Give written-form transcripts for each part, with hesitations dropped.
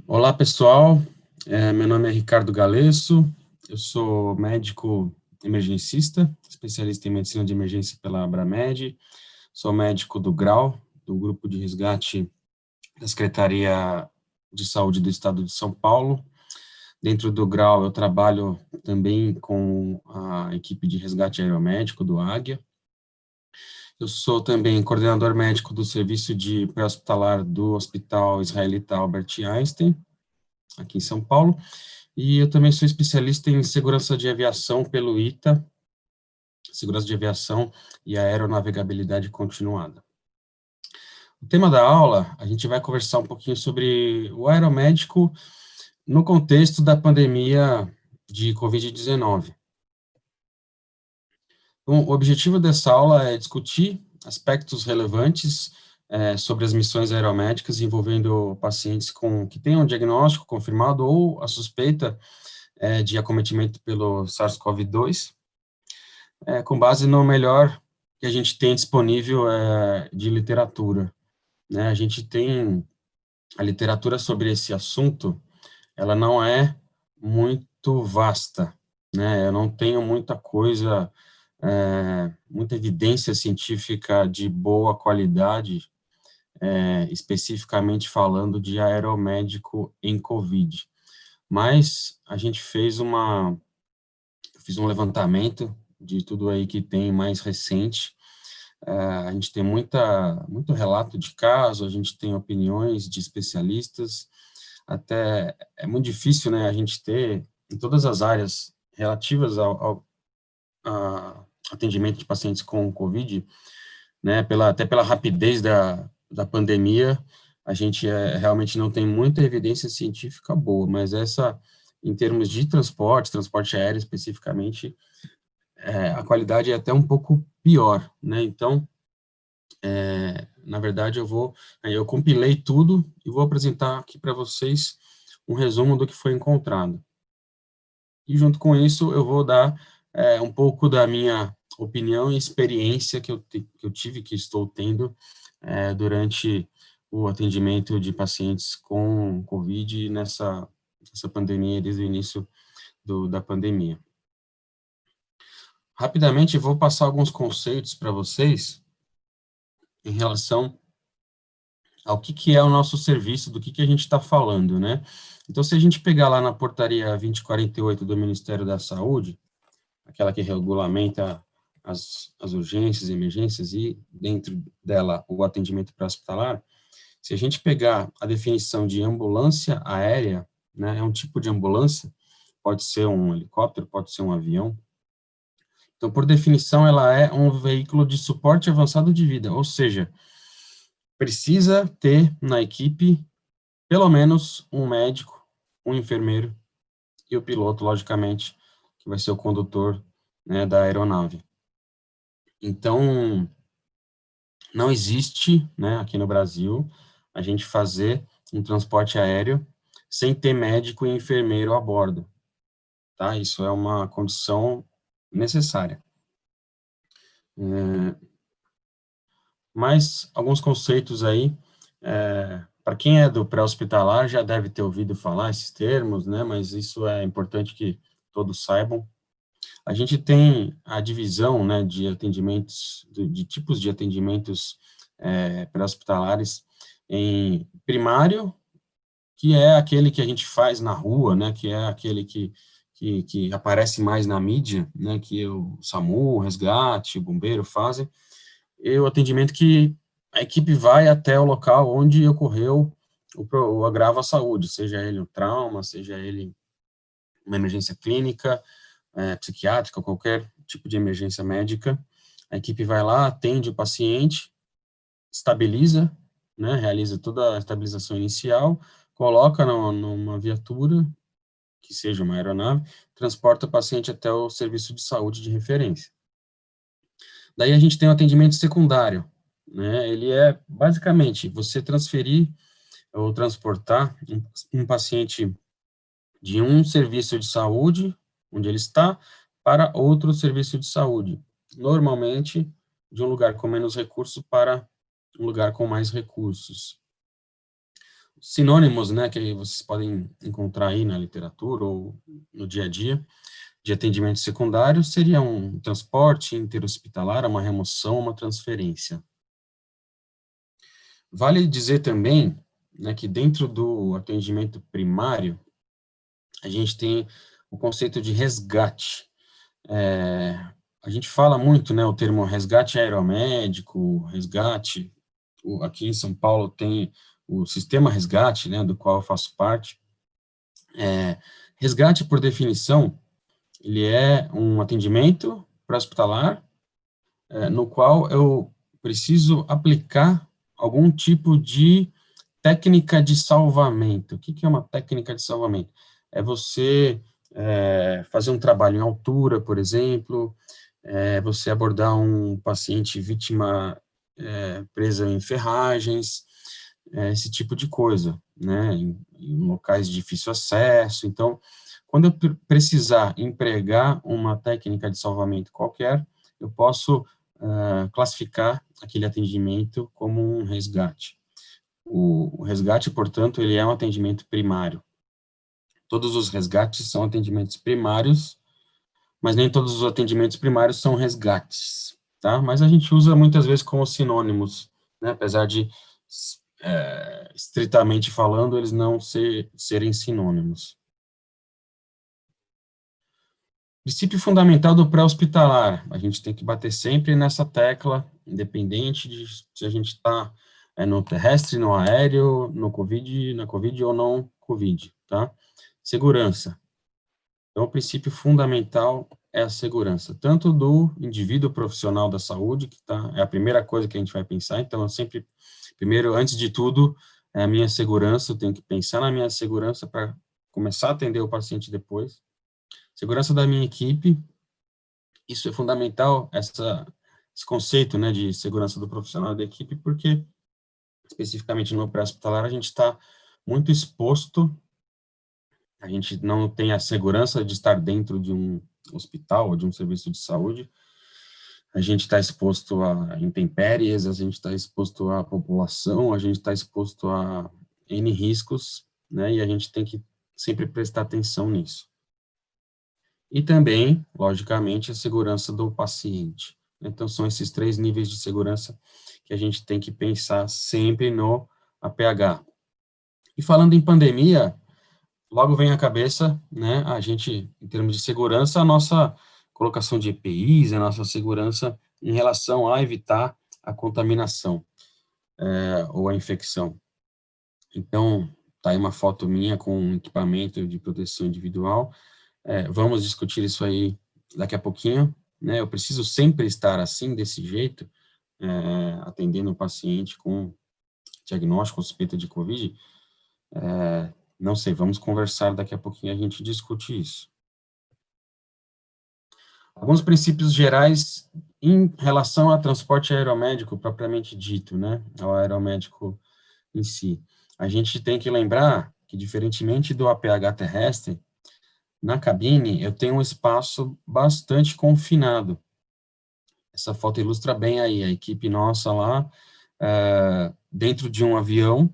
Olá, pessoal. Meu nome é Ricardo Galesso, eu sou médico emergencista, especialista em medicina de emergência pela Abramed, sou médico do GRAU, do Grupo de Resgate da Secretaria de Saúde do Estado de São Paulo. Dentro do GRAU, eu trabalho também com a equipe de resgate aeromédico do Águia. Eu sou também coordenador médico do serviço de pré-hospitalar do Hospital Israelita Albert Einstein, aqui em São Paulo, e eu também sou especialista em segurança de aviação pelo ITA, segurança de aviação e aeronavegabilidade continuada. O tema da aula, a gente vai conversar um pouquinho sobre o aeromédico no contexto da pandemia de Covid-19. Então, o objetivo dessa aula é discutir aspectos relevantes sobre as missões aeromédicas envolvendo pacientes que tenham um diagnóstico confirmado ou a suspeita de acometimento pelo SARS-CoV-2, com base no melhor que a gente tem disponível de literatura, né? A gente tem a literatura sobre esse assunto, ela não é muito vasta, né? Eu não tenho muita coisa, muita evidência científica de boa qualidade, especificamente falando de aeromédico em COVID. Mas a gente fiz um levantamento de tudo aí que tem mais recente. A gente tem muito relato de caso, a gente tem opiniões de especialistas, até é muito difícil, né, a gente ter em todas as áreas relativas ao atendimento de pacientes com COVID, né, até pela rapidez da pandemia, a gente realmente não tem muita evidência científica boa, mas em termos de transporte aéreo especificamente, a qualidade é até um pouco pior, né? Então, na verdade, eu compilei tudo e vou apresentar aqui para vocês um resumo do que foi encontrado. E junto com isso, eu vou dar um pouco da minha opinião e experiência que eu tive, que estou tendo durante o atendimento de pacientes com COVID nessa pandemia, desde o início da pandemia. Rapidamente, eu vou passar alguns conceitos para vocês em relação ao que é o nosso serviço, do que a gente está falando, né? Então, se a gente pegar lá na portaria 2048 do Ministério da Saúde, aquela que regulamenta as urgências, emergências e, dentro dela, o atendimento pré-hospitalar, se a gente pegar a definição de ambulância aérea, né, é um tipo de ambulância, pode ser um helicóptero, pode ser um avião. Então, por definição, ela é um veículo de suporte avançado de vida, ou seja, precisa ter na equipe pelo menos um médico, um enfermeiro e o piloto, logicamente, que vai ser o condutor, né, da aeronave. Então, não existe, né, aqui no Brasil, a gente fazer um transporte aéreo sem ter médico e enfermeiro a bordo, tá? Isso é uma condição necessária. Mas alguns conceitos aí, para quem é do pré-hospitalar já deve ter ouvido falar esses termos, né, mas isso é importante que todos saibam. A gente tem a divisão, né, de atendimentos, de tipos de atendimentos pré-hospitalares em primário, que é aquele que a gente faz na rua, né, que é aquele que aparece mais na mídia, né, que o SAMU, o resgate, o bombeiro fazem, e o atendimento que a equipe vai até o local onde ocorreu o agravo à saúde, seja ele um trauma, seja ele uma emergência clínica, psiquiátrica, qualquer tipo de emergência médica. A equipe vai lá, atende o paciente, estabiliza, né, realiza toda a estabilização inicial, coloca numa viatura, que seja uma aeronave, transporta o paciente até o serviço de saúde de referência. Daí a gente tem o atendimento secundário, né, ele é basicamente você transferir ou transportar um paciente de um serviço de saúde, onde ele está, para outro serviço de saúde, normalmente de um lugar com menos recursos para um lugar com mais recursos. sinônimos, né, que vocês podem encontrar aí na literatura ou no dia a dia, de atendimento secundário, seria um transporte interhospitalar, uma remoção, uma transferência. Vale dizer também, né, que dentro do atendimento primário, a gente tem o conceito de resgate. A gente fala muito, né, o termo resgate aeromédico, resgate, aqui em São Paulo tem o sistema resgate, né, do qual eu faço parte. Resgate, por definição, ele é um atendimento pré-hospitalar, no qual eu preciso aplicar algum tipo de técnica de salvamento. O que é uma técnica de salvamento? É você fazer um trabalho em altura, por exemplo, você abordar um paciente vítima presa em ferragens, esse tipo de coisa, né, em locais de difícil acesso. Então, quando eu precisar empregar uma técnica de salvamento qualquer, eu posso classificar aquele atendimento como um resgate. O resgate, portanto, ele é um atendimento primário. Todos os resgates são atendimentos primários, mas nem todos os atendimentos primários são resgates, tá? Mas a gente usa muitas vezes como sinônimos, né? Apesar de, estritamente falando, eles não serem sinônimos. Princípio fundamental do pré-hospitalar, a gente tem que bater sempre nessa tecla, independente de se a gente está no terrestre, no aéreo, no COVID, na COVID ou não COVID, tá? Segurança. Então, o princípio fundamental é a segurança, tanto do indivíduo profissional da saúde, que é a primeira coisa que a gente vai pensar. Então, eu sempre, primeiro, antes de tudo, é a minha segurança, eu tenho que pensar na minha segurança para começar a atender o paciente depois. Segurança da minha equipe, isso é fundamental, esse conceito, né, de segurança do profissional da equipe, porque, especificamente no pré-hospitalar, a gente está muito exposto, a gente não tem a segurança de estar dentro de um hospital ou de um serviço de saúde, a gente está exposto a intempéries, a gente está exposto à população, a gente está exposto a N riscos, né, e a gente tem que sempre prestar atenção nisso. E também, logicamente, a segurança do paciente. Então, são esses 3 níveis de segurança que a gente tem que pensar sempre no APH. E falando em pandemia, logo vem à cabeça, né, a gente, em termos de segurança, a nossa colocação de EPIs, a nossa segurança em relação a evitar a contaminação ou a infecção. Então, tá aí uma foto minha com um equipamento de proteção individual. Vamos discutir isso aí daqui a pouquinho, né? Eu preciso sempre estar assim, desse jeito, atendendo o paciente com diagnóstico, suspeita de COVID. Não sei, vamos conversar daqui a pouquinho, a gente discute isso. Alguns princípios gerais em relação ao transporte aeromédico propriamente dito, né? Ao aeromédico em si. A gente tem que lembrar que, diferentemente do APH terrestre, na cabine eu tenho um espaço bastante confinado. Essa foto ilustra bem aí a equipe nossa lá, dentro de um avião,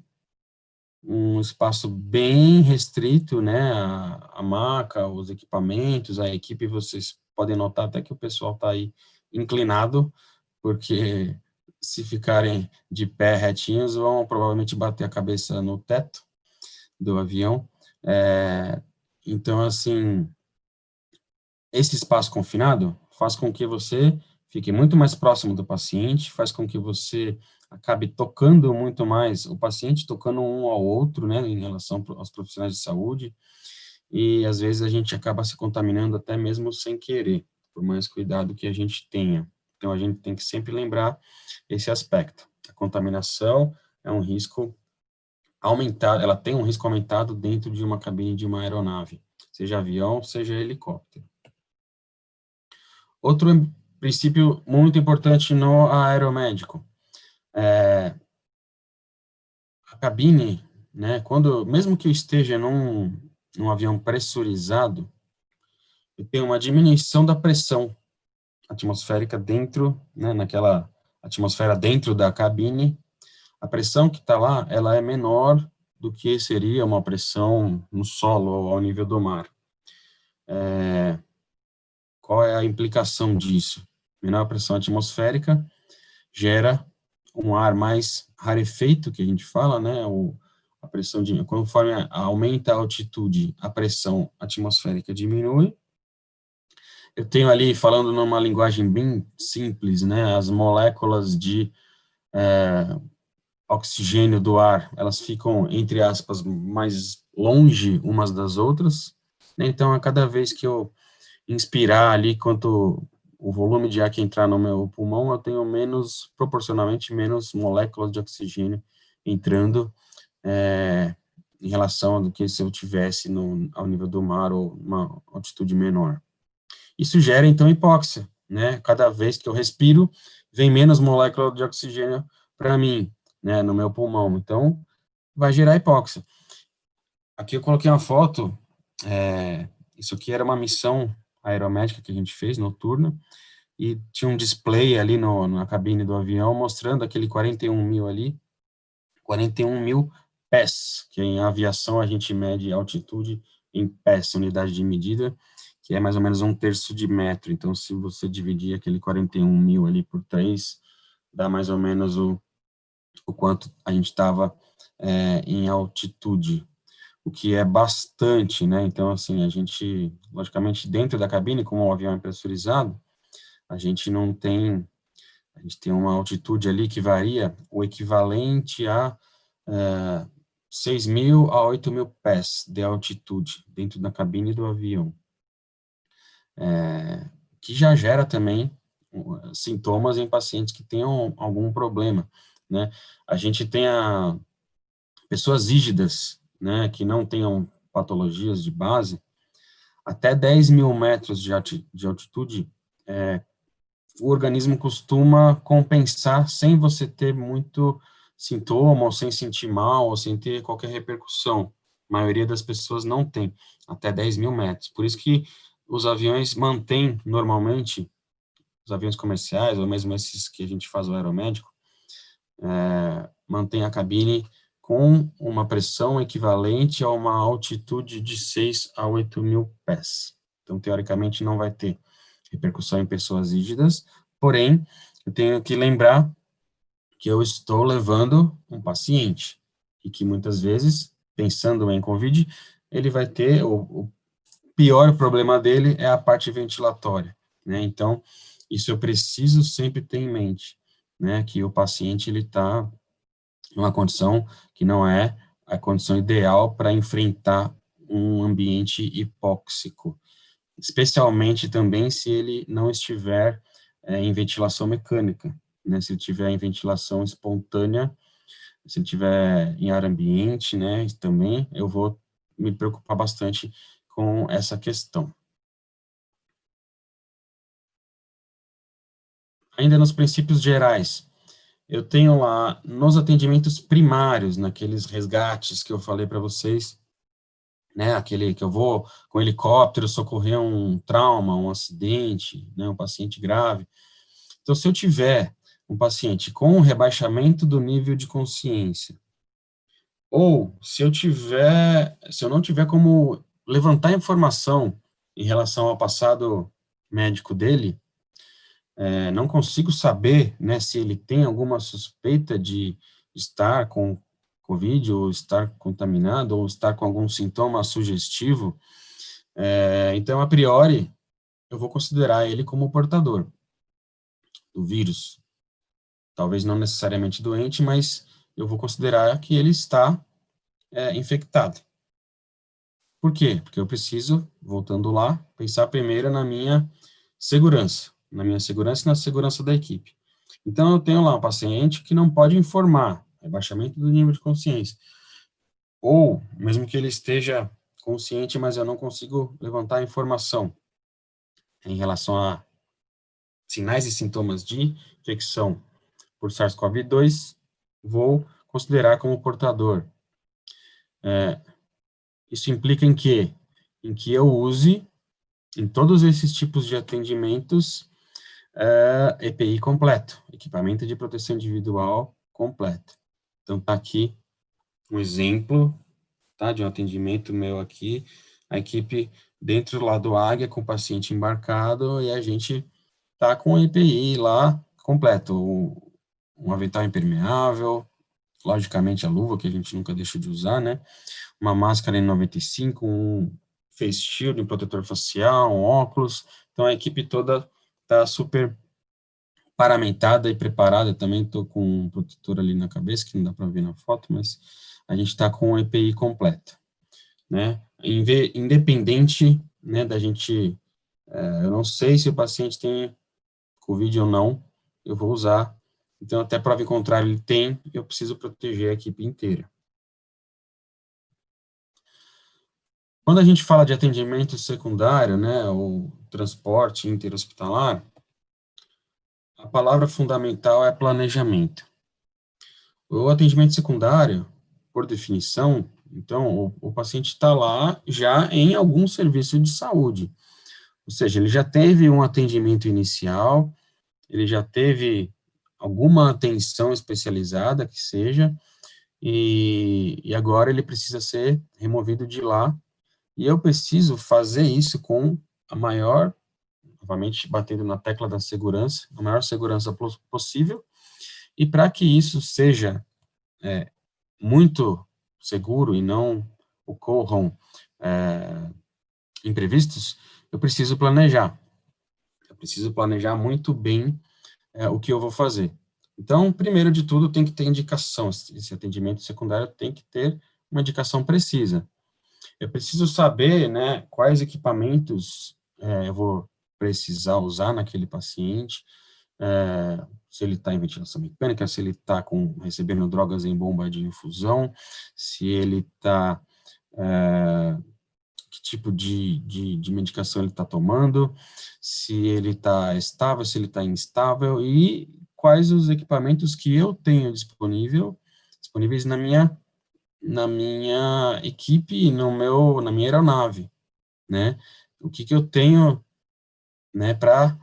um espaço bem restrito, né, a maca, os equipamentos, a equipe, vocês podem notar até que o pessoal está aí inclinado, porque se ficarem de pé retinhos, vão provavelmente bater a cabeça no teto do avião. Então, assim, esse espaço confinado faz com que você fique muito mais próximo do paciente, faz com que você acabe tocando muito mais o paciente, tocando um ao outro, né, em relação aos profissionais de saúde, e às vezes a gente acaba se contaminando até mesmo sem querer, por mais cuidado que a gente tenha. Então, a gente tem que sempre lembrar esse aspecto. A contaminação é um risco aumentado, ela tem um risco aumentado dentro de uma cabine de uma aeronave, seja avião, seja helicóptero. Outro princípio muito importante no aeromédico, a cabine, né, mesmo que eu esteja num avião pressurizado, eu tenho uma diminuição da pressão atmosférica dentro, né, naquela atmosfera dentro da cabine, a pressão que está lá, ela é menor do que seria uma pressão no solo ou ao nível do mar. Qual é a implicação disso? Menor pressão atmosférica gera um ar mais rarefeito, que a gente fala, né? A pressão conforme aumenta a altitude, a pressão atmosférica diminui. Eu tenho ali, falando numa linguagem bem simples, né? As moléculas de oxigênio do ar, elas ficam, entre aspas, mais longe umas das outras. Então, a cada vez que eu inspirar ali, quanto o volume de ar que entrar no meu pulmão, eu tenho proporcionalmente menos moléculas de oxigênio entrando em relação ao que se eu tivesse ao nível do mar ou uma altitude menor. Isso gera, então, hipóxia, né? Cada vez que eu respiro, vem menos molécula de oxigênio para mim, né, no meu pulmão. Então, vai gerar hipóxia. Aqui eu coloquei uma foto, isso aqui era uma missão aeromédica que a gente fez, noturna, e tinha um display ali na cabine do avião, mostrando aquele 41.000 ali, 41.000 pés, que em aviação a gente mede altitude em pés, unidade de medida, que é mais ou menos 1/3 de metro. Então, se você dividir aquele 41.000 ali por 3, dá mais ou menos o quanto a gente estava em altitude, o que é bastante, né? Então, assim, a gente, logicamente, dentro da cabine, como o avião é pressurizado, a gente tem uma altitude ali que varia o equivalente a 6.000 a 8.000 pés de altitude dentro da cabine do avião, que já gera também sintomas em pacientes que tenham algum problema, né? A gente tem pessoas rígidas, né, que não tenham patologias de base, até 10.000 metros de altitude, o organismo costuma compensar sem você ter muito sintoma, ou sem sentir mal, ou sem ter qualquer repercussão. A maioria das pessoas não tem, até 10.000 metros. Por isso que os aviões mantêm, normalmente, os aviões comerciais, ou mesmo esses que a gente faz o aeromédico, mantém a cabine com uma pressão equivalente a uma altitude de 6 a 8.000 pés. Então, teoricamente, não vai ter repercussão em pessoas rígidas, porém, eu tenho que lembrar que eu estou levando um paciente, e que muitas vezes, pensando em COVID, ele vai ter, o pior problema dele é a parte ventilatória, né? Então, isso eu preciso sempre ter em mente, né? Que o paciente, ele está numa condição que não é a condição ideal para enfrentar um ambiente hipóxico, especialmente também se ele não estiver em ventilação mecânica, né? Se ele estiver em ventilação espontânea, se ele estiver em ar ambiente, né? Também eu vou me preocupar bastante com essa questão. Ainda nos princípios gerais, eu tenho lá, nos atendimentos primários, naqueles resgates que eu falei para vocês, né, aquele que eu vou com helicóptero socorrer um trauma, um acidente, né, um paciente grave. Então, se eu tiver um paciente com rebaixamento do nível de consciência, ou se eu não tiver como levantar informação em relação ao passado médico dele, não consigo saber, né, se ele tem alguma suspeita de estar com COVID, ou estar contaminado, ou estar com algum sintoma sugestivo, então, a priori, eu vou considerar ele como portador do vírus. Talvez não necessariamente doente, mas eu vou considerar que ele está infectado. Por quê? Porque eu preciso, voltando lá, pensar primeiro na minha segurança e na segurança da equipe. Então, eu tenho lá um paciente que não pode informar rebaixamento do nível de consciência, ou mesmo que ele esteja consciente, mas eu não consigo levantar a informação em relação a sinais e sintomas de infecção por SARS-CoV-2, vou considerar como portador. Isso implica em quê? Em que eu use, em todos esses tipos de atendimentos, EPI completo, equipamento de proteção individual completo. Então, está aqui um exemplo, tá, de um atendimento meu aqui, a equipe dentro lá do Águia com o paciente embarcado e a gente tá com o EPI lá completo, um avental impermeável, logicamente a luva, que a gente nunca deixa de usar, né, uma máscara N95, um face shield, um protetor facial, um óculos, então a equipe toda tá super paramentada e preparada, também estou com um protetor ali na cabeça, que não dá para ver na foto, mas a gente está com o EPI completo, né, independente, né, da gente, eu não sei se o paciente tem Covid ou não, eu vou usar, então até prova em contrário ele tem, eu preciso proteger a equipe inteira. Quando a gente fala de atendimento secundário, né, ou transporte interhospitalar, a palavra fundamental é planejamento. O atendimento secundário, por definição, então, o paciente está lá já em algum serviço de saúde, ou seja, ele já teve um atendimento inicial, ele já teve alguma atenção especializada, que seja, e agora ele precisa ser removido de lá, e eu preciso fazer isso com a maior, novamente batendo na tecla da segurança, a maior segurança possível, e para que isso seja muito seguro e não ocorram imprevistos, eu preciso planejar. Eu preciso planejar muito bem o que eu vou fazer. Então, primeiro de tudo, tem que ter indicação. Esse atendimento secundário tem que ter uma indicação precisa. Eu preciso saber, né, quais equipamentos eu vou precisar usar naquele paciente, se ele está em ventilação mecânica, se ele está recebendo drogas em bomba de infusão, se ele está, que tipo de medicação ele está tomando, se ele está estável, se ele está instável, e quais os equipamentos que eu tenho disponíveis na minha equipe, na minha aeronave, né? O que eu tenho, né, para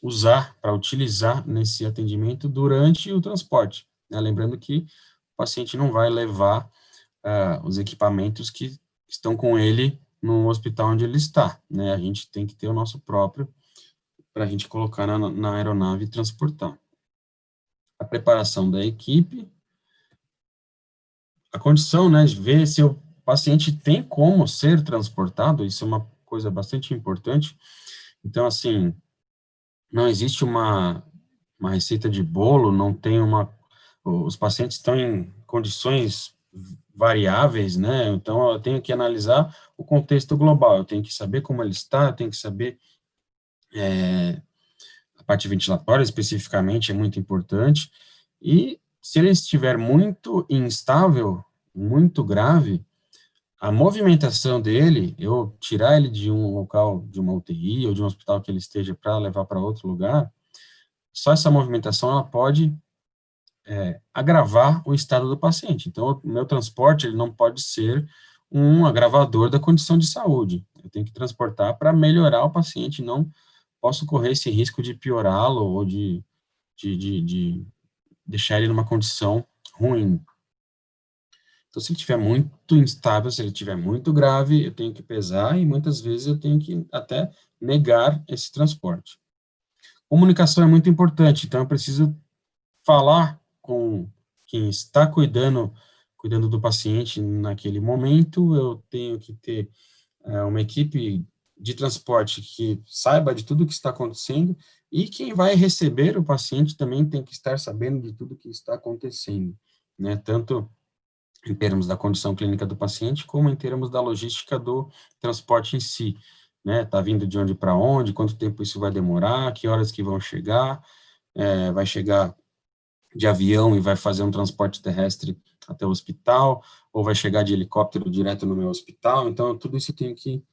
usar, para utilizar nesse atendimento durante o transporte, né? Lembrando que o paciente não vai levar os equipamentos que estão com ele no hospital onde ele está, né? A gente tem que ter o nosso próprio para a gente colocar na aeronave e transportar. A preparação da equipe, a condição, né, de ver se o paciente tem como ser transportado, isso é uma coisa bastante importante. Então, assim, não existe uma receita de bolo, não tem os pacientes estão em condições variáveis, né, então eu tenho que analisar o contexto global, eu tenho que saber como ele está, eu tenho que saber a parte ventilatória especificamente é muito importante, e se ele estiver muito instável, muito grave, a movimentação dele, eu tirar ele de um local, de uma UTI ou de um hospital que ele esteja para levar para outro lugar, só essa movimentação ela pode agravar o estado do paciente. Então, o meu transporte ele não pode ser um agravador da condição de saúde. Eu tenho que transportar para melhorar o paciente, não posso correr esse risco de piorá-lo ou de deixar ele numa condição ruim. Então, se ele estiver muito instável, se ele estiver muito grave, eu tenho que pesar e muitas vezes eu tenho que até negar esse transporte. Comunicação é muito importante, então eu preciso falar com quem está cuidando do paciente naquele momento, eu tenho que ter uma equipe de transporte que saiba de tudo o que está acontecendo e quem vai receber o paciente também tem que estar sabendo de tudo o que está acontecendo, né, tanto em termos da condição clínica do paciente, como em termos da logística do transporte em si, né, tá vindo de onde para onde, quanto tempo isso vai demorar, que horas que vão chegar, vai chegar de avião e vai fazer um transporte terrestre até o hospital, ou vai chegar de helicóptero direto no meu hospital, então tudo isso tem que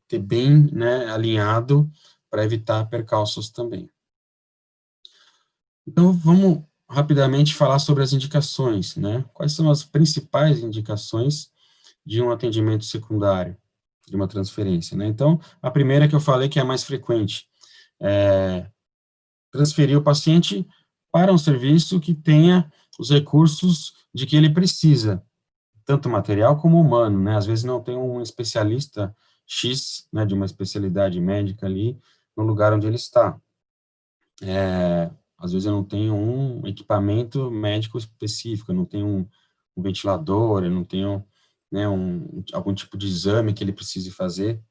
ter bem, né, alinhado para evitar percalços também. Então, vamos rapidamente falar sobre as indicações, né? Quais são as principais indicações de um atendimento secundário, de uma transferência, né? Então, a primeira que eu falei que é a mais frequente, transferir o paciente para um serviço que tenha os recursos de que ele precisa, tanto material como humano, né? Às vezes não tem um especialista X, né, de uma especialidade médica ali no lugar onde ele está. Às vezes eu não tenho um equipamento médico específico, eu não tenho um ventilador, eu não tenho, né, algum tipo de exame que ele precise fazer.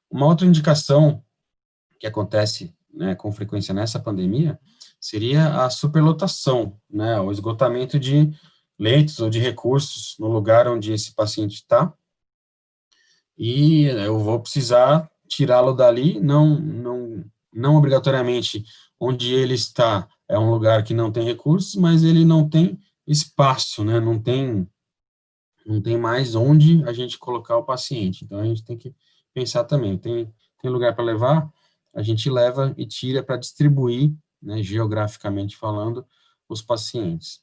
Uma outra indicação que acontece, né, com frequência nessa pandemia seria a superlotação, né, o esgotamento de leitos ou de recursos no lugar onde esse paciente está, e eu vou precisar tirá-lo dali, não obrigatoriamente onde ele está é um lugar que não tem recursos, mas ele não tem espaço, né, não tem mais onde a gente colocar o paciente, então a gente tem que pensar também, tem lugar para levar, a gente leva e tira para distribuir, né, geograficamente falando, os pacientes.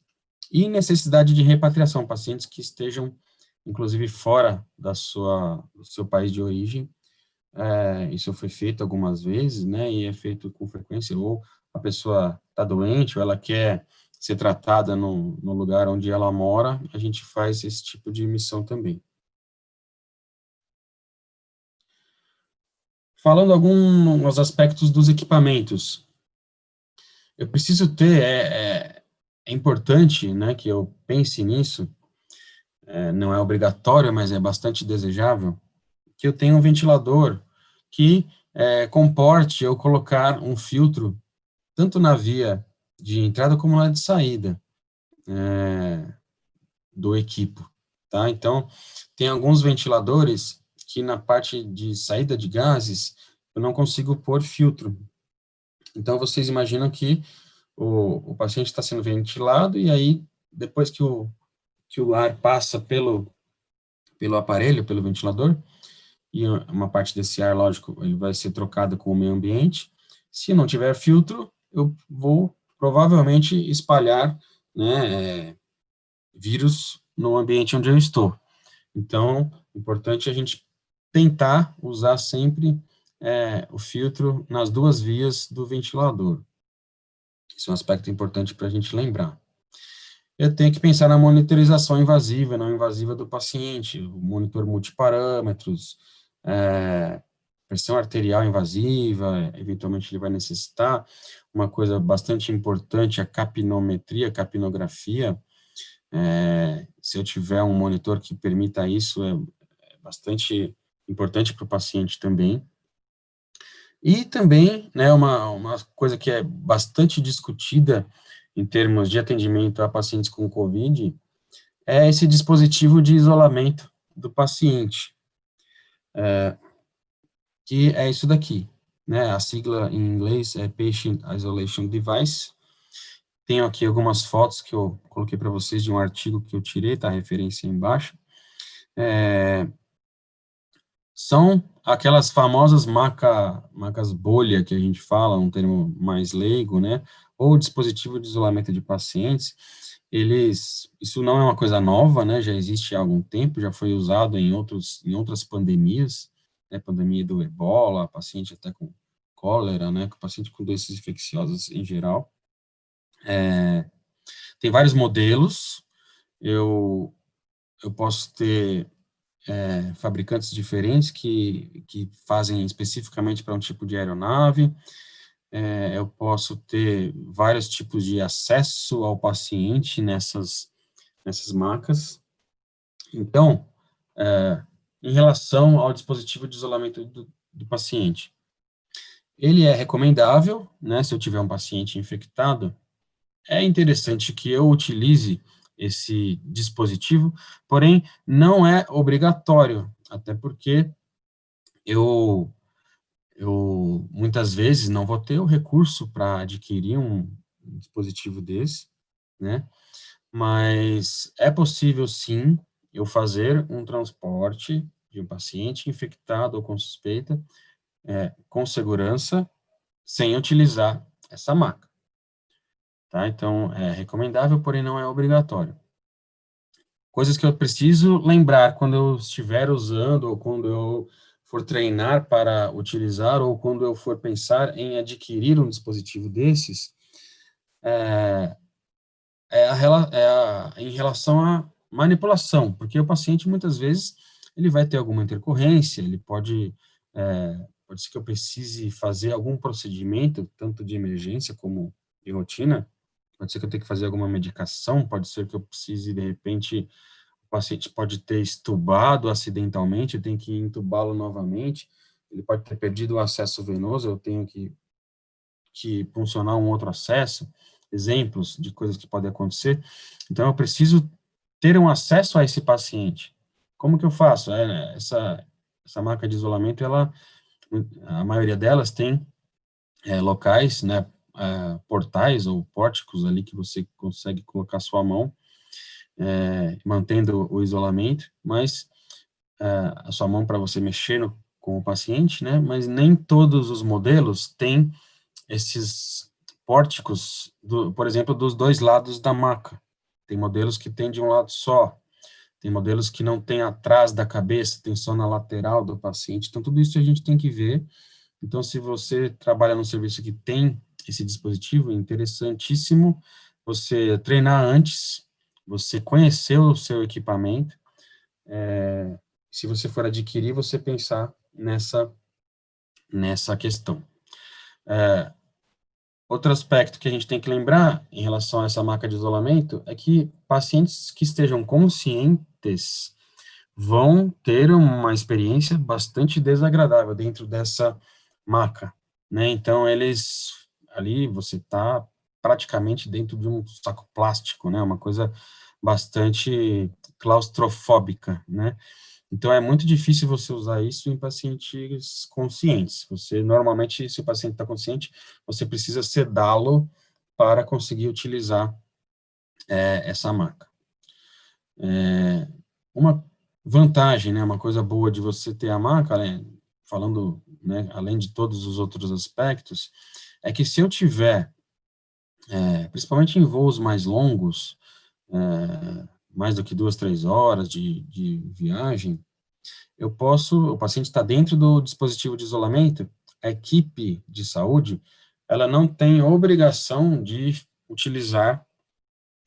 E necessidade de repatriação, pacientes que estejam, inclusive, fora do seu país de origem, isso foi feito algumas vezes, né, e é feito com frequência, ou a pessoa está doente, ou ela quer ser tratada no lugar onde ela mora, a gente faz esse tipo de missão também. Falando alguns aspectos dos equipamentos, eu preciso ter, é importante, né, que eu pense nisso, não é obrigatório, mas é bastante desejável, que eu tenha um ventilador que comporte eu colocar um filtro tanto na via de entrada como na de saída do equipo, tá? Então, tem alguns ventiladores que na parte de saída de gases eu não consigo pôr filtro. Então, vocês imaginam que o paciente está sendo ventilado e aí, depois que o ar passa pelo aparelho, pelo ventilador, e uma parte desse ar, lógico, ele vai ser trocado com o meio ambiente. Se não tiver filtro, eu vou provavelmente espalhar, né, vírus no ambiente onde eu estou. Então, é importante a gente tentar usar sempre o filtro nas duas vias do ventilador. Isso é um aspecto importante para a gente lembrar. Eu tenho que pensar na monitorização invasiva e não invasiva do paciente, o monitor multiparâmetros, pressão arterial invasiva, eventualmente ele vai necessitar. Uma coisa bastante importante, a capnometria, capnografia. Se eu tiver um monitor que permita isso, é bastante importante para o paciente também. E também, né, uma coisa que é bastante discutida em termos de atendimento a pacientes com COVID, é esse dispositivo de isolamento do paciente, que é isso daqui, né, a sigla em inglês é Patient Isolation Device. Tenho aqui algumas fotos que eu coloquei para vocês de um artigo que eu tirei, tá, a referência aí embaixo. São aquelas famosas macas bolha, que a gente fala, um termo mais leigo, né, ou dispositivo de isolamento de pacientes. Isso não é uma coisa nova, né, já existe há algum tempo, já foi usado em outras pandemias, né, pandemia do ebola, paciente até com cólera, né, paciente com doenças infecciosas em geral. Tem vários modelos, eu posso ter fabricantes diferentes que fazem especificamente para um tipo de aeronave, eu posso ter vários tipos de acesso ao paciente nessas macas. Então, em relação ao dispositivo de isolamento do paciente, ele é recomendável, né, se eu tiver um paciente infectado, é interessante que eu utilize esse dispositivo, porém, não é obrigatório, até porque eu muitas vezes não vou ter o recurso para adquirir um dispositivo desse, né? Mas é possível, sim, eu fazer um transporte de um paciente infectado ou com suspeita, com segurança, sem utilizar essa maca, tá? Então, é recomendável, porém não é obrigatório. Coisas que eu preciso lembrar quando eu estiver usando ou quando eu for treinar para utilizar ou quando eu for pensar em adquirir um dispositivo desses, em relação à manipulação, porque o paciente, muitas vezes, ele vai ter alguma intercorrência, ele pode ser que eu precise fazer algum procedimento, tanto de emergência como de rotina, pode ser que eu tenha que fazer alguma medicação, pode ser que eu precise, de repente, o paciente pode ter estubado acidentalmente, eu tenho que entubá-lo novamente, ele pode ter perdido o acesso venoso, eu tenho que puncionar um outro acesso, exemplos de coisas que podem acontecer. Então, eu preciso ter um acesso a esse paciente. Como que eu faço? Essa marca de isolamento, a maioria delas tem locais, né, portais ou pórticos ali que você consegue colocar sua mão, mantendo o isolamento, mas a sua mão para você mexer com o paciente, né, mas nem todos os modelos têm esses pórticos, por exemplo, dos dois lados da maca. Tem modelos que tem de um lado só, tem modelos que não tem atrás da cabeça, tem só na lateral do paciente. Então, tudo isso a gente tem que ver. Então, se você trabalha num serviço que tem esse dispositivo, é interessantíssimo você treinar antes, você conhecer o seu equipamento. Se você for adquirir, você pensar nessa questão. Outro aspecto que a gente tem que lembrar em relação a essa marca de isolamento é que pacientes que estejam conscientes vão ter uma experiência bastante desagradável dentro dessa maca, né? Então, ali você está praticamente dentro de um saco plástico, né? Uma coisa bastante claustrofóbica, né? Então, é muito difícil você usar isso em pacientes conscientes. Normalmente, se o paciente está consciente, você precisa sedá-lo para conseguir utilizar essa maca. Uma vantagem, né, uma coisa boa de você ter a maca, falando, né, além de todos os outros aspectos, é que se eu tiver, principalmente em voos mais longos, mais do que 2, 3 horas de viagem, o paciente está dentro do dispositivo de isolamento, a equipe de saúde, ela não tem obrigação de utilizar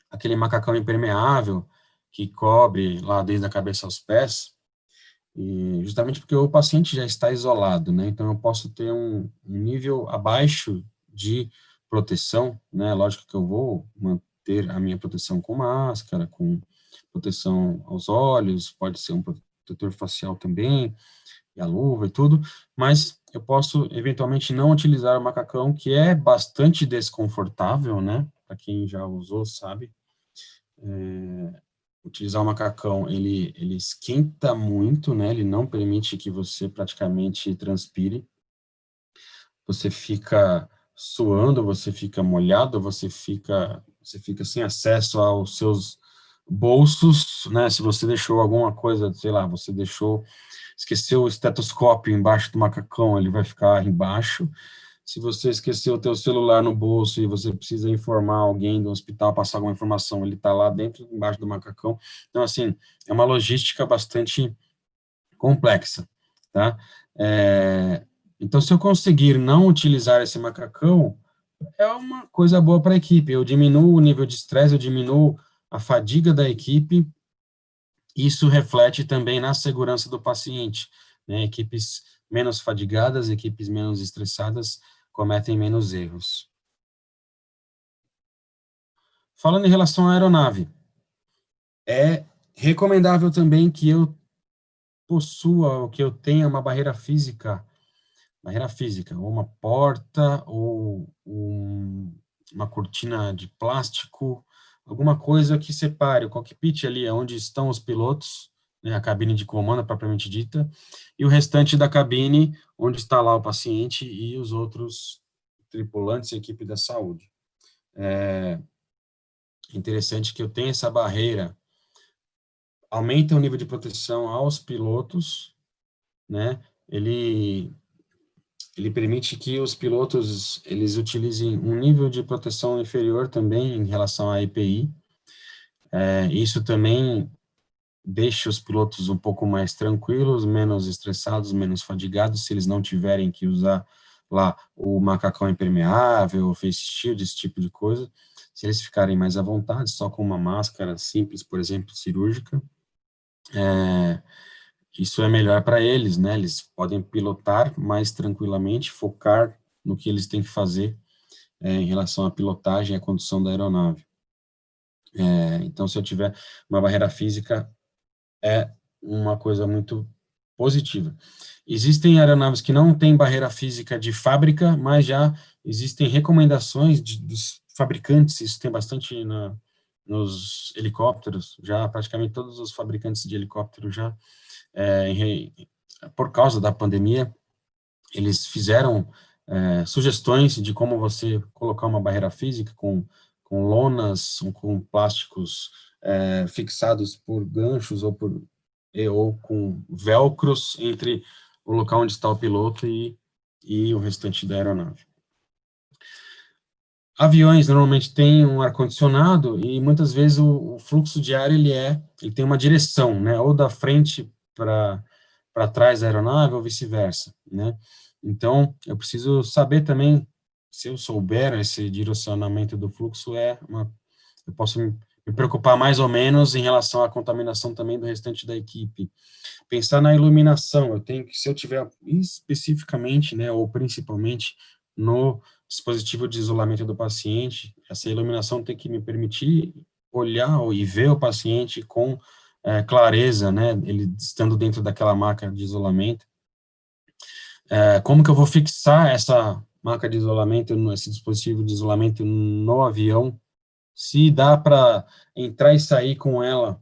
aquele macacão impermeável que cobre lá desde a cabeça aos pés, e justamente porque o paciente já está isolado, né? Então eu posso ter um nível abaixo de proteção, né? Lógico que eu vou manter a minha proteção com máscara, com proteção aos olhos, pode ser um protetor facial também, e a luva e tudo, mas eu posso eventualmente não utilizar o macacão, que é bastante desconfortável, né? Para quem já usou sabe. Utilizar o macacão, ele esquenta muito, né? Ele não permite que você praticamente transpire. Você fica suando, você fica molhado, você fica sem acesso aos seus bolsos, né? Se você deixou alguma coisa, sei lá, esqueceu o estetoscópio embaixo do macacão, ele vai ficar embaixo. Se você esqueceu o teu celular no bolso e você precisa informar alguém do hospital, passar alguma informação, ele está lá dentro, embaixo do macacão. Então, assim, é uma logística bastante complexa, tá? Então, se eu conseguir não utilizar esse macacão, é uma coisa boa para a equipe. Eu diminuo o nível de estresse, eu diminuo a fadiga da equipe. Isso reflete também na segurança do paciente, né? Equipes menos fadigadas, equipes menos estressadas cometem menos erros. Falando em relação à aeronave, é recomendável também que eu possua, ou que eu tenha uma barreira física, ou uma porta, ou uma cortina de plástico, alguma coisa que separe o cockpit ali, onde estão os pilotos, né, a cabine de comando propriamente dita, e o restante da cabine, onde está lá o paciente e os outros tripulantes e equipe da saúde. É interessante que eu tenha essa barreira, aumenta o nível de proteção aos pilotos, né? Ele permite que os pilotos eles utilizem um nível de proteção inferior também em relação à EPI. Isso também deixa os pilotos um pouco mais tranquilos, menos estressados, menos fadigados, se eles não tiverem que usar lá o macacão impermeável, o face shield, esse tipo de coisa, se eles ficarem mais à vontade, só com uma máscara simples, por exemplo, cirúrgica, isso é melhor para eles, né? Eles podem pilotar mais tranquilamente, focar no que eles têm que fazer em relação à pilotagem e à condução da aeronave. Então, se eu tiver uma barreira física, é uma coisa muito positiva. Existem aeronaves que não têm barreira física de fábrica, mas já existem recomendações dos fabricantes, isso tem bastante nos helicópteros, já praticamente todos os fabricantes de helicóptero já, por causa da pandemia, eles fizeram sugestões de como você colocar uma barreira física com lonas, com plásticos fixados por ganchos ou com velcros entre o local onde está o piloto e o restante da aeronave. Aviões normalmente têm um ar-condicionado e muitas vezes o fluxo de ar ele tem uma direção, né, ou da frente para trás da aeronave ou vice-versa, né? Então, eu preciso saber também, se eu souber esse direcionamento do fluxo, eu posso me preocupar mais ou menos em relação à contaminação também do restante da equipe. Pensar na iluminação, se eu tiver especificamente, né, ou principalmente no dispositivo de isolamento do paciente, essa iluminação tem que me permitir olhar e ver o paciente com clareza, né, ele estando dentro daquela maca de isolamento. Como que eu vou fixar essa maca de isolamento, esse dispositivo de isolamento no avião, se dá para entrar e sair com ela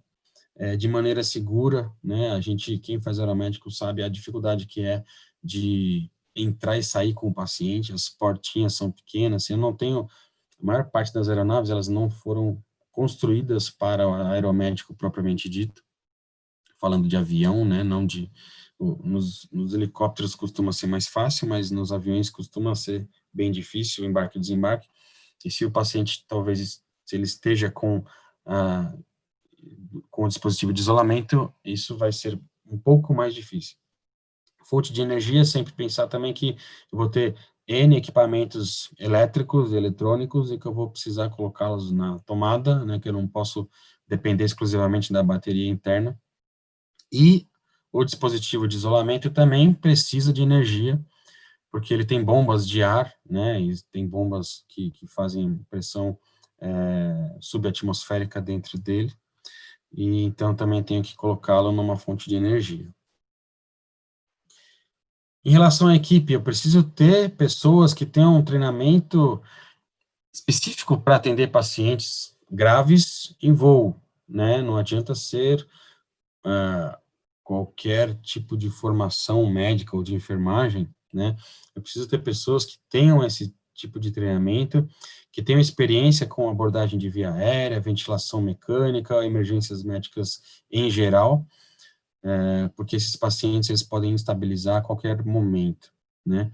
de maneira segura, né? Quem faz aeromédico sabe a dificuldade que é de entrar e sair com o paciente, as portinhas são pequenas, a maior parte das aeronaves, elas não foram construídas para o aeromédico propriamente dito, falando de avião, né? Não de, nos helicópteros costuma ser mais fácil, mas nos aviões costuma ser bem difícil, o embarque e desembarque, e se o paciente, talvez, se ele esteja com o dispositivo de isolamento, isso vai ser um pouco mais difícil. Fonte de energia, sempre pensar também que eu vou ter N equipamentos elétricos, eletrônicos, e que eu vou precisar colocá-los na tomada, né, que eu não posso depender exclusivamente da bateria interna. E o dispositivo de isolamento também precisa de energia, porque ele tem bombas de ar, né, e tem bombas que fazem pressão subatmosférica dentro dele, e então também tenho que colocá-lo numa fonte de energia. Em relação à equipe, eu preciso ter pessoas que tenham um treinamento específico para atender pacientes graves em voo, né? Não adianta ser qualquer tipo de formação médica ou de enfermagem, né? Eu preciso ter pessoas que tenham esse tipo de treinamento, que tenham experiência com abordagem de via aérea, ventilação mecânica, emergências médicas em geral, porque esses pacientes eles podem instabilizar a qualquer momento, né?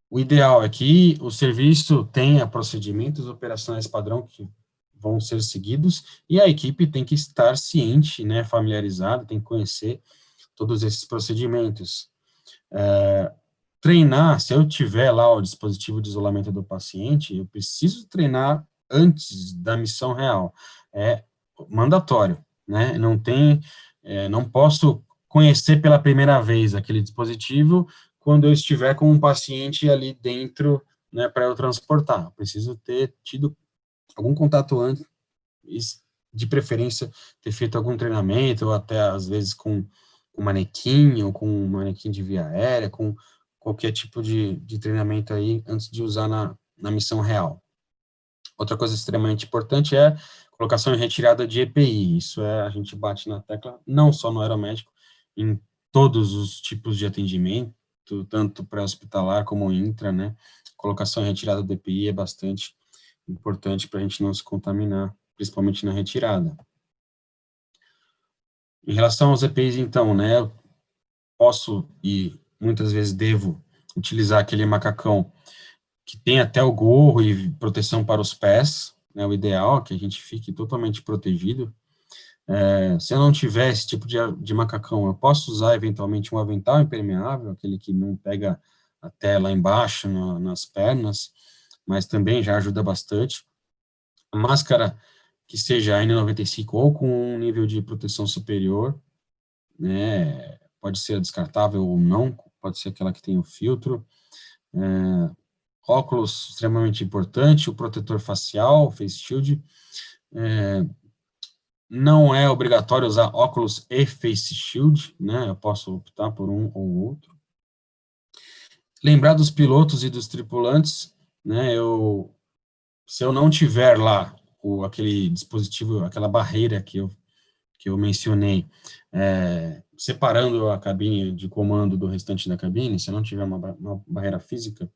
O ideal é que o serviço tenha procedimentos operacionais padrão que vão ser seguidos e a equipe tem que estar ciente, né, familiarizada, tem que conhecer todos esses procedimentos. Treinar, se eu tiver lá o dispositivo de isolamento do paciente, eu preciso treinar antes da missão real. É mandatório, né? Não posso conhecer pela primeira vez aquele dispositivo quando eu estiver com um paciente ali dentro, né, para eu transportar. Eu preciso ter tido algum contato antes, de preferência ter feito algum treinamento, ou até às vezes com um manequim, ou com um manequim de via aérea, com qualquer tipo de treinamento aí antes de usar na missão real. Outra coisa extremamente importante é colocação e retirada de EPI. A gente bate na tecla, não só no aeromédico, em todos os tipos de atendimento, tanto pré-hospitalar como intra, né? Colocação e retirada do EPI é bastante importante para a gente não se contaminar, principalmente na retirada. Em relação aos EPIs, então, né? Eu posso e muitas vezes devo utilizar aquele macacão que tem até o gorro e proteção para os pés, né, o ideal é que a gente fique totalmente protegido. Se eu não tiver esse tipo de macacão, eu posso usar eventualmente um avental impermeável, aquele que não pega até lá embaixo, nas pernas, mas também já ajuda bastante. A máscara que seja N95 ou com um nível de proteção superior, né, pode ser descartável ou não, pode ser aquela que tem o filtro. Óculos, extremamente importante, o protetor facial, face shield. Não é obrigatório usar óculos e face shield, né, eu posso optar por um ou outro. Lembrar dos pilotos e dos tripulantes, né, se eu não tiver lá aquele dispositivo, aquela barreira que eu mencionei, separando a cabine de comando do restante da cabine, se eu não tiver uma barreira física,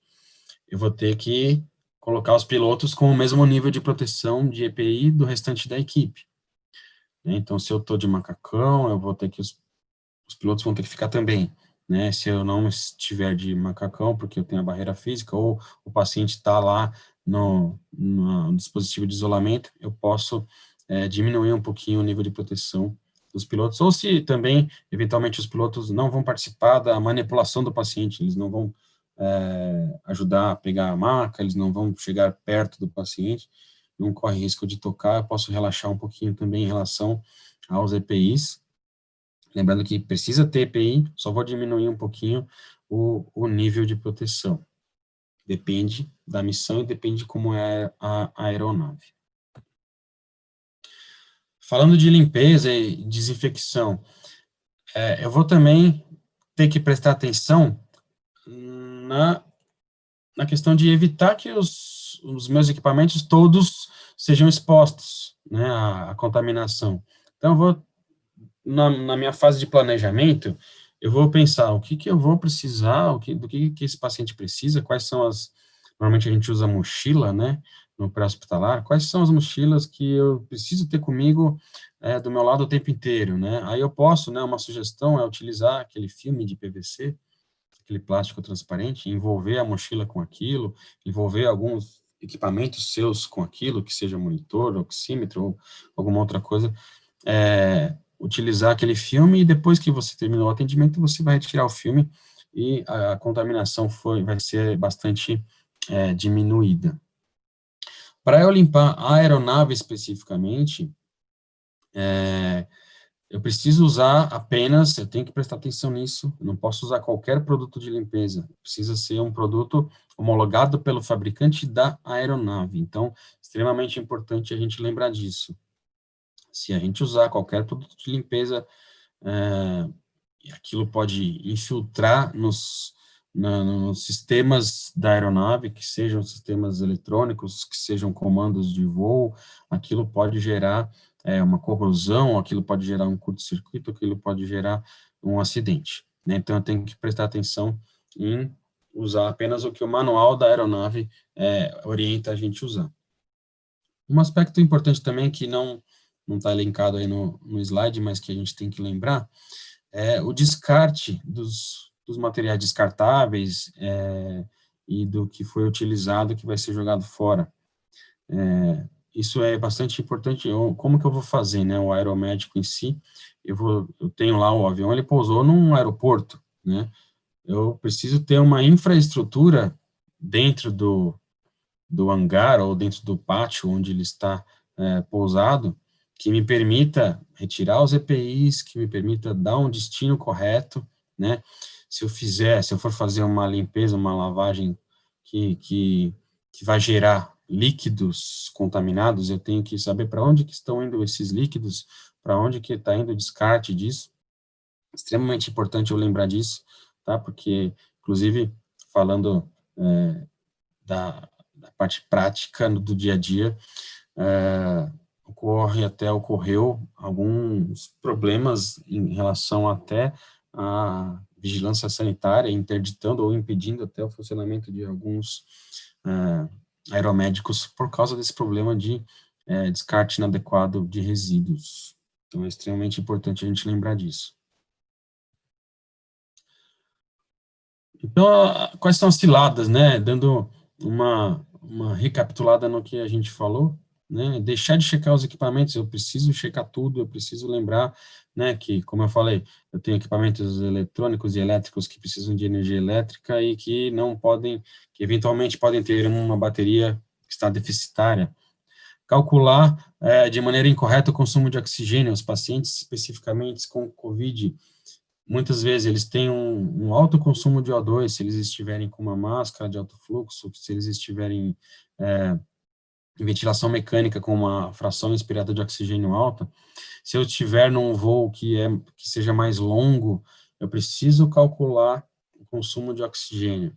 eu vou ter que colocar os pilotos com o mesmo nível de proteção de EPI do restante da equipe. Então, se eu estou de macacão, eu vou ter que, os pilotos vão ter que ficar também, né? Se eu não estiver de macacão, porque eu tenho a barreira física, ou o paciente está lá no dispositivo de isolamento, eu posso diminuir um pouquinho o nível de proteção dos pilotos, ou se também, eventualmente, os pilotos não vão participar da manipulação do paciente, eles não vão ajudar a pegar a maca, eles não vão chegar perto do paciente, não corre risco de tocar, eu posso relaxar um pouquinho também em relação aos EPIs, lembrando que precisa ter EPI, só vou diminuir um pouquinho o nível de proteção. Depende da missão e depende de como é a aeronave. Falando de limpeza e desinfecção, eu vou também ter que prestar atenção na questão de evitar que os meus equipamentos todos sejam expostos, né, à contaminação. Então, eu vou, na minha fase de planejamento, eu vou pensar o que eu vou precisar, do que esse paciente precisa, quais são normalmente a gente usa mochila, né, no pré-hospitalar, quais são as mochilas que eu preciso ter comigo do meu lado o tempo inteiro, né, aí eu posso, né, uma sugestão é utilizar aquele filme de PVC, aquele plástico transparente, envolver a mochila com aquilo, envolver alguns equipamentos seus com aquilo, que seja monitor, oxímetro ou alguma outra coisa, utilizar aquele filme e depois que você terminou o atendimento, você vai retirar o filme e a contaminação vai ser bastante diminuída. Para eu limpar a aeronave especificamente, eu preciso usar apenas, eu tenho que prestar atenção nisso, eu não posso usar qualquer produto de limpeza, precisa ser um produto homologado pelo fabricante da aeronave, então, extremamente importante a gente lembrar disso. Se a gente usar qualquer produto de limpeza, aquilo pode infiltrar nos sistemas da aeronave, que sejam sistemas eletrônicos, que sejam comandos de voo, aquilo pode gerar uma corrosão, aquilo pode gerar um curto-circuito, aquilo pode gerar um acidente, né? Então, eu tenho que prestar atenção em usar apenas o que o manual da aeronave orienta a gente usar. Um aspecto importante também, que não está elencado aí no slide, mas que a gente tem que lembrar, é o descarte dos materiais descartáveis e do que foi utilizado, que vai ser jogado fora. Isso é bastante importante. Como que eu vou fazer, né? O aeromédico em si, eu tenho lá o avião, ele pousou num aeroporto, né? Eu preciso ter uma infraestrutura dentro do hangar ou dentro do pátio onde ele está pousado, que me permita retirar os EPIs, que me permita dar um destino correto, né? Se eu for fazer uma limpeza, uma lavagem que vai gerar líquidos contaminados, eu tenho que saber para onde que estão indo esses líquidos, para onde que está indo o descarte disso. Extremamente importante eu lembrar disso, tá? Porque, inclusive, falando da parte prática do dia a dia, ocorreu alguns problemas em relação até à vigilância sanitária, interditando ou impedindo até o funcionamento de alguns aeromédicos por causa desse problema de descarte inadequado de resíduos. Então, é extremamente importante a gente lembrar disso. Então, quais são as ciladas, né? Dando uma recapitulada no que a gente falou, né, deixar de checar os equipamentos, eu preciso checar tudo, eu preciso lembrar, né, que, como eu falei, eu tenho equipamentos eletrônicos e elétricos que precisam de energia elétrica e que não podem, que eventualmente podem ter uma bateria que está deficitária. Calcular de maneira incorreta o consumo de oxigênio. Os pacientes especificamente com COVID, muitas vezes eles têm um alto consumo de O2, se eles estiverem com uma máscara de alto fluxo, se eles estiverem em ventilação mecânica com uma fração inspirada de oxigênio alta. Se eu estiver num voo que seja mais longo, eu preciso calcular o consumo de oxigênio.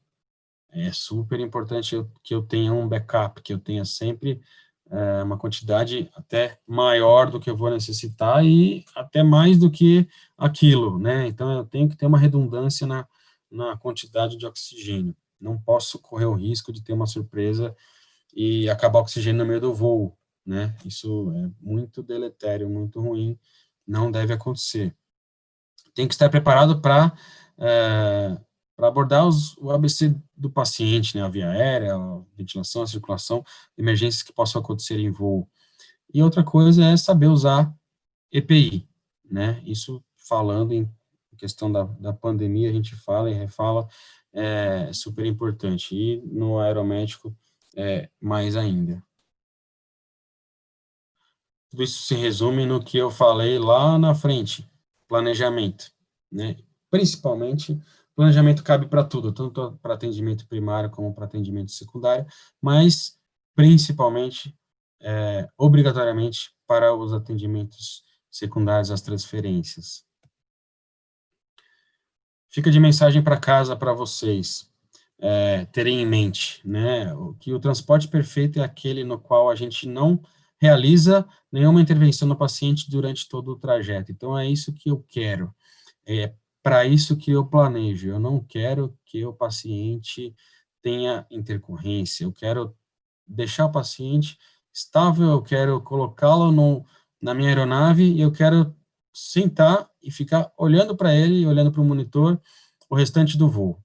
É super importante que eu tenha um backup, que eu tenha sempre uma quantidade até maior do que eu vou necessitar e até mais do que aquilo, né? Então, eu tenho que ter uma redundância na quantidade de oxigênio. Não posso correr o risco de ter uma surpresa e acabar o oxigênio no meio do voo, né? Isso é muito deletério, muito ruim, não deve acontecer. Tem que estar preparado para abordar o ABC do paciente, né? A via aérea, a ventilação, a circulação, emergências que possam acontecer em voo. E outra coisa é saber usar EPI, né? Isso falando em questão da pandemia, a gente fala e refala, é super importante. E no aeromédico, mais ainda. Tudo isso se resume no que eu falei lá na frente, planejamento, né? Principalmente, planejamento cabe para tudo, tanto para atendimento primário como para atendimento secundário, mas principalmente, obrigatoriamente, para os atendimentos secundários, as transferências. Fica de mensagem para casa para vocês terem em mente, né, que o transporte perfeito é aquele no qual a gente não realiza nenhuma intervenção no paciente durante todo o trajeto. Então, é isso que eu quero, é para isso que eu planejo. Eu não quero que o paciente tenha intercorrência, eu quero deixar o paciente estável, eu quero colocá-lo na minha aeronave e eu quero sentar e ficar olhando para ele, olhando para o monitor, o restante do voo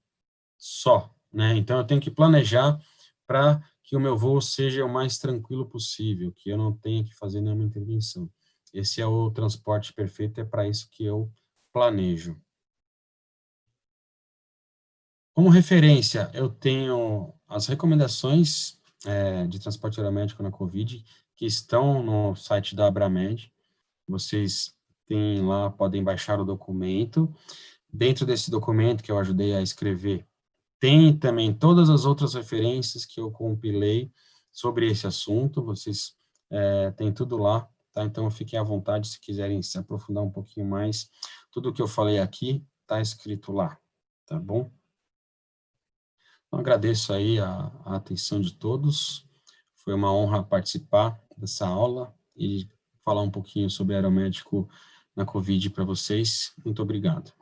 só, né? Então, eu tenho que planejar para que o meu voo seja o mais tranquilo possível, que eu não tenha que fazer nenhuma intervenção. Esse é o transporte perfeito, é para isso que eu planejo. Como referência, eu tenho as recomendações de transporte aeromédico na COVID, que estão no site da Abramed. Vocês têm lá, podem baixar o documento. Dentro desse documento que eu ajudei a escrever, tem também todas as outras referências que eu compilei sobre esse assunto, vocês têm tudo lá, tá? Então, fiquem à vontade se quiserem se aprofundar um pouquinho mais. Tudo o que eu falei aqui está escrito lá, tá bom? Então, agradeço aí a atenção de todos. Foi uma honra participar dessa aula e falar um pouquinho sobre aeromédico na COVID para vocês. Muito obrigado.